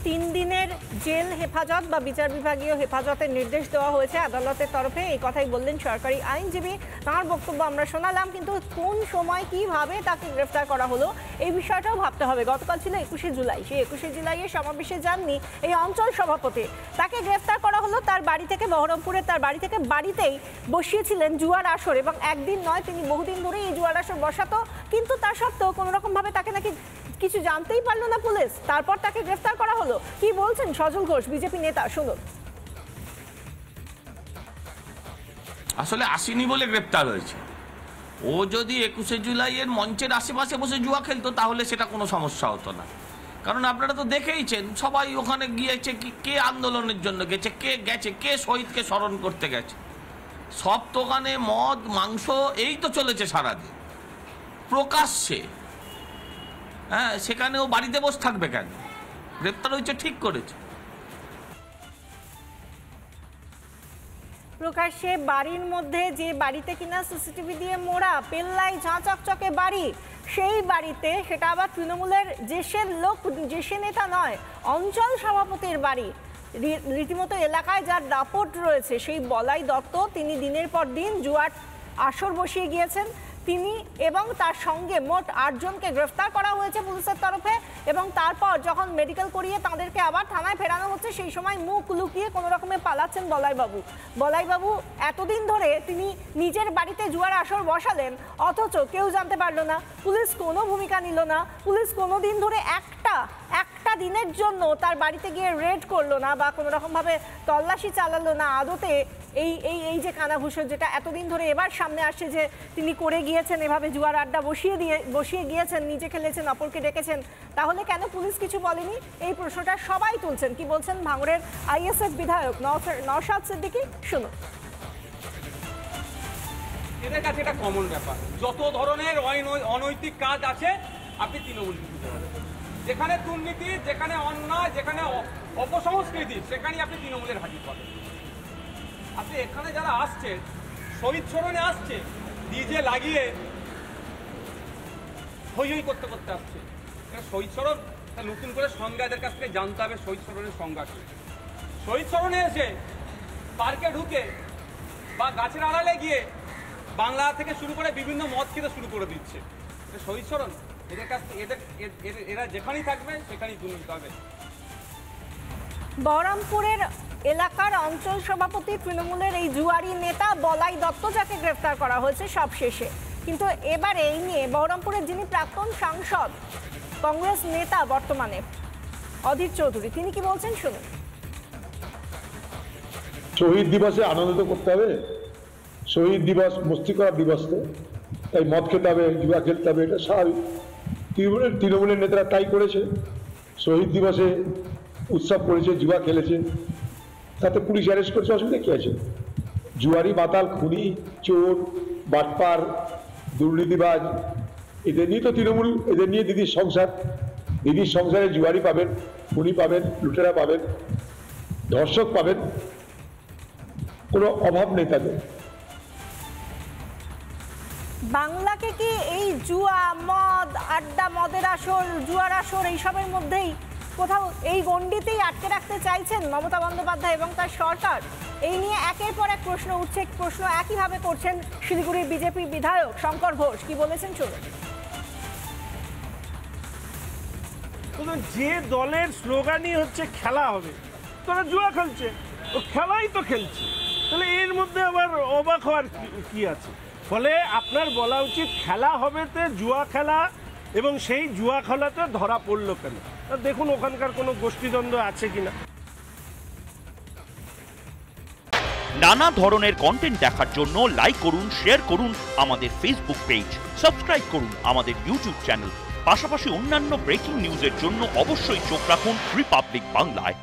3 দিনের জেল হেফাজত বা বিচার বিভাগীয় হেফাজতের নির্দেশ দেওয়া হয়েছে আদালতের তরফে। এই কথাই বললেন সরকারি আইনজীবী। তাঁর বক্তব্য আমরা শোনালাম, কিন্তু কোন সময় কিভাবে তাকে গ্রেফতার করা হলো এই বিষয়টাও ভাবতে হবে। গতকাল ছিল 21শে জুলাই, সেই 21শে জুলাইয়ের সমাবেশে যাননি এই অঞ্চল সভাপতি। তাকে গ্রেফতার করা হলো তার বাড়ি থেকে, বহরমপুরের তার বাড়ি থেকে। বাড়িতেই বসিয়েছিলেন জুয়ার আসর, এবং একদিন নয়, তিনি বহুদিন ধরে এই জুয়ার আসর বসাতো। কিন্তু তা সত্ত্বেও কোনো রকমভাবে তাকে নাকি কিছু জানতেই পারলো না পুলিশ, তারপর তাকে গ্রেফতার করা হলো। কি বলছেন সজল ঘোষ, বিজেপি নেতা, শুনুন। আসলে আসেনি বলে গ্রেফতার হয়েছে। ও যদি 21শে জুলাইয়ের মঞ্চের আশেপাশে বসে জুয়া খেলতো তাহলে সেটা কোনো সমস্যা হতো না। কারণ আপনারা তো দেখেইছেন, সবাই ওখানে গিয়েছে, কে আন্দোলনের জন্য গেছে, কে শহীদকে স্মরণ করতে গেছে। সব দোকানে মদ মাংস এই তো চলেছে সারাদিন প্রকাশ্যে। হ্যাঁ, সেখানেও বাড়িতে বসে থাকবে কেন? গ্রেপ্তার হয়েছে, ঠিক করেছে। প্রকাশ্যে বাড়ির মধ্যে, যে বাড়িতে কিনা সিসিটিভি দিয়ে মোড়া, পেল্লাই ঝাঁ চকচকে বাড়ি, সেই বাড়িতে, সেটা আবার তৃণমূলের জেসের লোক, জেসে নেতা নয়, অঞ্চল সভাপতির বাড়ি। রীতিমতো এলাকায় যার দাপট রয়েছে, সেই বলাই দত্ত, তিনি দিনের পর দিন জুয়ার আসর বসিয়ে গিয়েছেন। তিনি এবং তার সঙ্গে মোট 8 জনকে গ্রেফতার করা হয়েছে পুলিশের তরফে। এবং তারপর যখন মেডিকেল করিয়ে তাদেরকে আবার থানায় ফেরানো হচ্ছে, সেই সময় মুখ লুকিয়ে কোনো রকমে পালাচ্ছেন বলাইবাবু। বলাইবাবু এতদিন ধরে তিনি নিজের বাড়িতে জুয়ার আসর বসালেন, অথচ কেউ জানতে পারলো না, পুলিশ কোনো ভূমিকা নিল না। পুলিশ কোনো দিন ধরে একটা দিনের জন্য তার বাড়িতে গিয়ে রেড করলো না, বা কোনো রকমভাবে তল্লাশি চালালো না। আদতে এই যে কানাঘুষো, যেটা এতদিন ধরে এবার সামনে আসছে যে তিনি করে গিয়েছেন, এভাবে জুয়ার আড্ডা বসিয়ে গিয়েছেন, নিজে খেলেছেন, অপরকে ডেকেছেন, তাহলে কেন পুলিশ কিছু বলেনি? এই প্রশ্নটা সবাই তুলছেন। কি বলছেন ভাঙড়ের আইএসএফ বিধায়ক নওশাদ সিদ্দিকী, শুনুন। এদের কাছে এটা কমন ব্যাপার, যত ধরনের অনৈতিক কাজ আছে আপনি তৃণমূল, যেখানে দুর্নীতি, যেখানে অন্যায়, যেখানে অপসংস্কৃতি, সেখানেই আপনি তৃণমূলের হাজির পাবেন। আপনি এখানে যারা আসছে, শহীদ স্মরণে আসছে, ডিজে লাগিয়ে হই করতে আসছে। শহীদ স্মরণ নতুন করে সংজ্ঞা এদের কাছ থেকে জানতে হবে, শহীদ স্মরণের সংজ্ঞা কি। শহীদ স্মরণে এসে পার্কে ঢুকে বা গাছের আড়ালে গিয়ে বাংলা থেকে শুরু করে বিভিন্ন মদ খেতে শুরু করে দিচ্ছে। শহীদ স্মরণ এদের কাছ থেকে, এরা যেখানেই থাকবে সেখানেই দুর্নীতি হবে। বহরমপুরের এলাকার অঞ্চল সভাপতি তৃণমূলের এই জুয়ারি নেতা বলাই দত্ত, যাকে গ্রেফতার করা হয়েছে সব শেষে। কিন্তু এবারে এই নিয়ে বহরমপুরের যিনি প্রাক্তন সাংসদ, কংগ্রেস নেতা বর্তমানে, অধীর চৌধুরী, তিনি কি বলছেন শুনুন। শহীদ দিবসে আনন্দ করতে হবে, শহীদ দিবস মস্তি করার দিবস তো, তাই মদ খেতে হবে, জুয়া খেলতে হবে, এটা স্বাভাবিক। তৃণমূলের নেতারা তাই করেছে, শহীদ দিবসে উৎসব করেছে, জুয়া খেলেছে, তাতে পুলিশ অ্যারেস্ট করছে, অসুবিধা কি আছে? জুয়ারি, মাতাল, খুনি, চোর, বাটপার, দুর্নীতিবাজ, এদের নিয়ে তো তৃণমূল, এদের নিয়ে দিদির সংসারে জুয়ারি পাবেন, খুনি পাবেন, লুটেরা পাবেন, ধর্ষক পাবেন, কোনো অভাব নেই তাদের। বাংলাকে কি এই জুয়া, মদ, আড্ডা, মদের আসর, জুয়ার আসর, এইসবের মধ্যেই কোথাও, এই গণ্ডিতেই আটকে রাখতে চাইছেন মমতা বন্দ্যোপাধ্যায় এবং তার সরকার? এই নিয়ে একের পর এক প্রশ্ন উঠছে। প্রশ্ন একইভাবে করছেন শিলিগুড়ির বিজেপি বিধায়ক শঙ্কর ঘোষ। কি বলেছেন শুনুন। যে দলের স্লোগানই হচ্ছে খেলা হবে, তারা জুয়া খেলছে, ও খেলাই তো খেলছে, তাহলে এর মধ্যে আবার অবাক হওয়ার কি আছে? ফলে আপনার বলা উচিত খেলা হবে তে জুয়া খেলা, এবং সেই জুয়া খেলাতে ধরা পড়লো কেন? দেখুন ওখানকার কোনো গোষ্ঠীদ্বন্দ্ব আছে কিনা। নানা ধরনের কন্টেন্ট দেখার জন্য লাইক করুন, শেয়ার করুন আমাদের ফেসবুক পেজ, সাবস্ক্রাইব করুন আমাদের ইউটিউব চ্যানেল। পাশাপাশি অন্যান্য ব্রেকিং নিউজের জন্য অবশ্যই চোখ রাখুন রিপাবলিক বাংলায়।